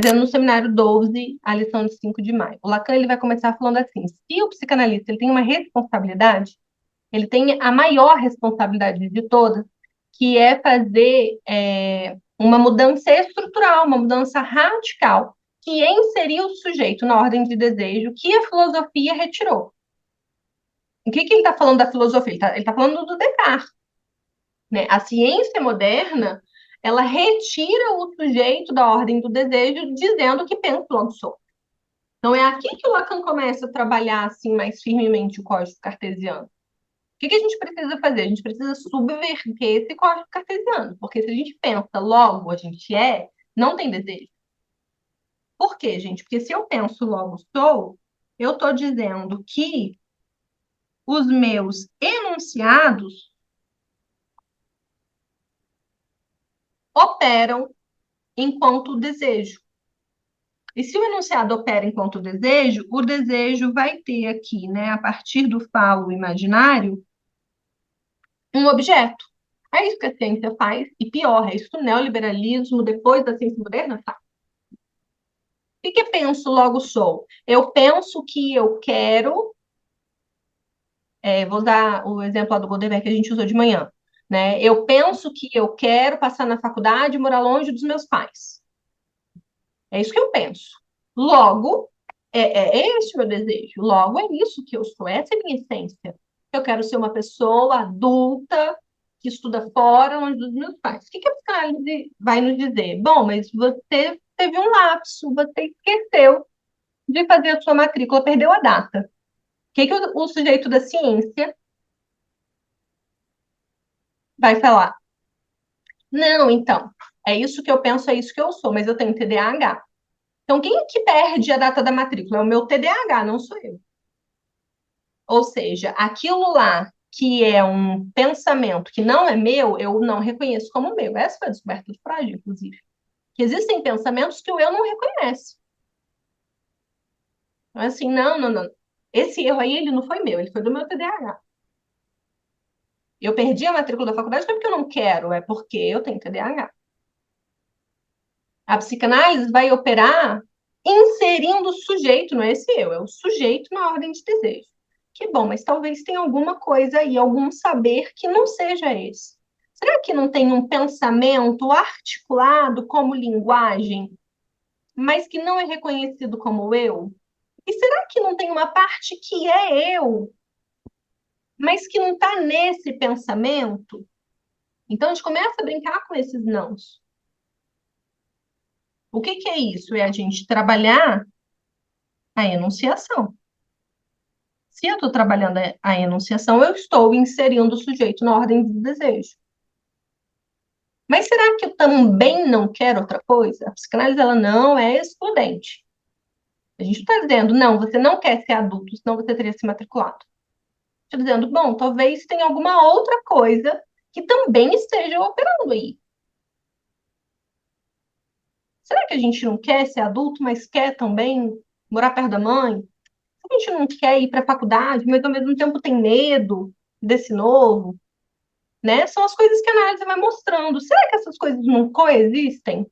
dizendo no seminário 12, a lição de 5 de maio. O Lacan ele vai começar falando assim: se o psicanalista ele tem uma responsabilidade, ele tem a maior responsabilidade de todas, que é fazer uma mudança estrutural, uma mudança radical, que é inserir o sujeito na ordem de desejo que a filosofia retirou. O que ele está falando da filosofia? Ele está falando do Descartes. Né? A ciência moderna, ela retira o sujeito da ordem do desejo, dizendo que pensa logo sou. Então, é aqui que o Lacan começa a trabalhar assim, mais firmemente o código cartesiano. O que a gente precisa fazer? A gente precisa subverter esse código cartesiano, porque se a gente pensa logo a gente é, não tem desejo. Por quê, gente? Porque se eu penso logo sou, eu estou dizendo que os meus enunciados operam enquanto desejo. E se o enunciado opera enquanto desejo, o desejo vai ter aqui, né, a partir do falo imaginário, um objeto. É isso que a ciência faz, e pior, é isso que o neoliberalismo, depois da ciência moderna, faz. O que penso, logo sou? Eu penso que eu quero, vou usar o exemplo lá do Goldberg que a gente usou de manhã, né? Eu penso que eu quero passar na faculdade e morar longe dos meus pais. É isso que eu penso. Logo, é esse o meu desejo. Logo, é isso que eu sou. Essa é a minha essência. Eu quero ser uma pessoa adulta que estuda fora, longe dos meus pais. O que a psicanálise vai nos dizer? Bom, mas você teve um lapso, você esqueceu de fazer a sua matrícula, perdeu a data. O que o sujeito da ciência vai falar? Não, então, é isso que eu penso, é isso que eu sou, mas eu tenho TDAH. Então, quem que perde a data da matrícula? É o meu TDAH, não sou eu. Ou seja, aquilo lá que é um pensamento que não é meu, eu não reconheço como meu. Essa foi a descoberta do Freud, inclusive. Que existem pensamentos que o eu não reconhece. Então, assim, não. Esse erro aí, ele não foi meu, ele foi do meu TDAH. Eu perdi a matrícula da faculdade não é porque eu não quero, é porque eu tenho TDAH. A psicanálise vai operar inserindo o sujeito, não é esse eu, é o sujeito na ordem de desejo. Que bom, mas talvez tenha alguma coisa aí, algum saber que não seja esse. Será que não tem um pensamento articulado como linguagem, mas que não é reconhecido como eu? E será que não tem uma parte que é eu, mas que não está nesse pensamento? Então a gente começa a brincar com esses nãos. O que é isso? É a gente trabalhar a enunciação. Se eu estou trabalhando a enunciação, eu estou inserindo o sujeito na ordem de desejo. Mas será que eu também não quero outra coisa? A psicanálise ela não é excludente. A gente está dizendo, não, você não quer ser adulto, senão você teria se matriculado. Estou dizendo, bom, talvez tenha alguma outra coisa que também esteja operando aí. Será que a gente não quer ser adulto, mas quer também morar perto da mãe? A gente não quer ir para a faculdade, mas ao mesmo tempo tem medo desse novo, né? São as coisas que a análise vai mostrando. Será que essas coisas não coexistem?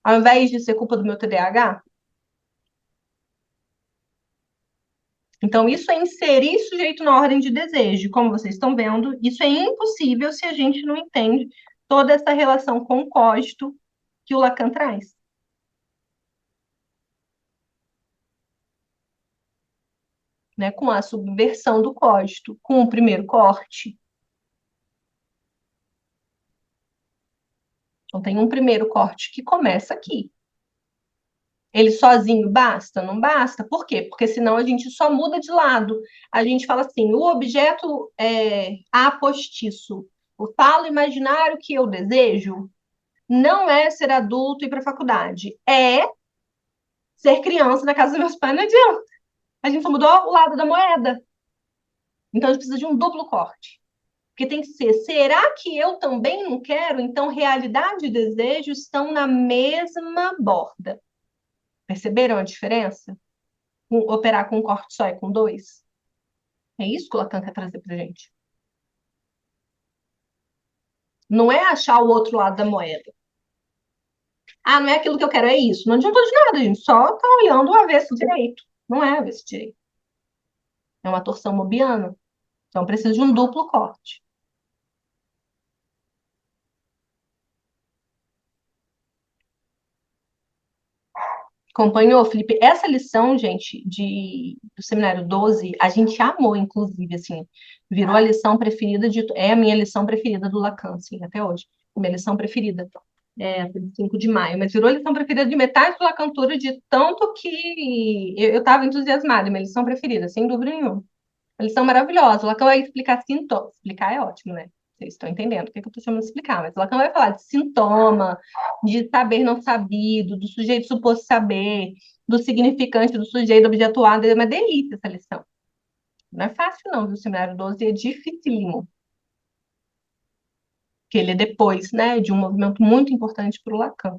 Ao invés de ser culpa do meu TDAH? Então, isso é inserir sujeito na ordem de desejo. Como vocês estão vendo, isso é impossível se a gente não entende toda essa relação com o código que o Lacan traz. Né? Com a subversão do código, com o primeiro corte. Então, tem um primeiro corte que começa aqui. Ele sozinho basta? Não basta. Por quê? Porque senão a gente só muda de lado. A gente fala assim: o objeto apostiço, o falo imaginário que eu desejo, não é ser adulto e ir para a faculdade. É ser criança na casa dos meus pais, não adianta. A gente só mudou o lado da moeda. Então a gente precisa de um duplo corte. Porque tem que ser, será que eu também não quero? Então, realidade e desejo estão na mesma borda. Perceberam a diferença? Operar com um corte só e com dois? É isso que o Lacan quer trazer para gente. Não é achar o outro lado da moeda. Ah, não é aquilo que eu quero, é isso. Não adiantou de nada, a gente só tá olhando o avesso direito. Não é avesso direito. É uma torção mobiana. Então precisa de um duplo corte. Acompanhou, Felipe? Essa lição, gente, do seminário 12, a gente amou, inclusive, assim, virou a lição preferida é a minha lição preferida do Lacan, assim, até hoje. Minha lição preferida. É, 5 de maio, mas virou a lição preferida de metade do Lacan Tour, de tanto que eu estava entusiasmada, minha lição preferida, sem dúvida nenhuma. Uma lição maravilhosa. O Lacan vai explicar sintomas. Explicar é ótimo, né? Vocês estão entendendo o que eu estou chamando de explicar, mas o Lacan vai falar de sintoma, de saber não sabido, do sujeito suposto saber, do significante do sujeito objetuado. É uma delícia essa lição. Não é fácil, não, viu? O seminário 12 é dificílimo, porque ele é depois, né, de um movimento muito importante para o Lacan.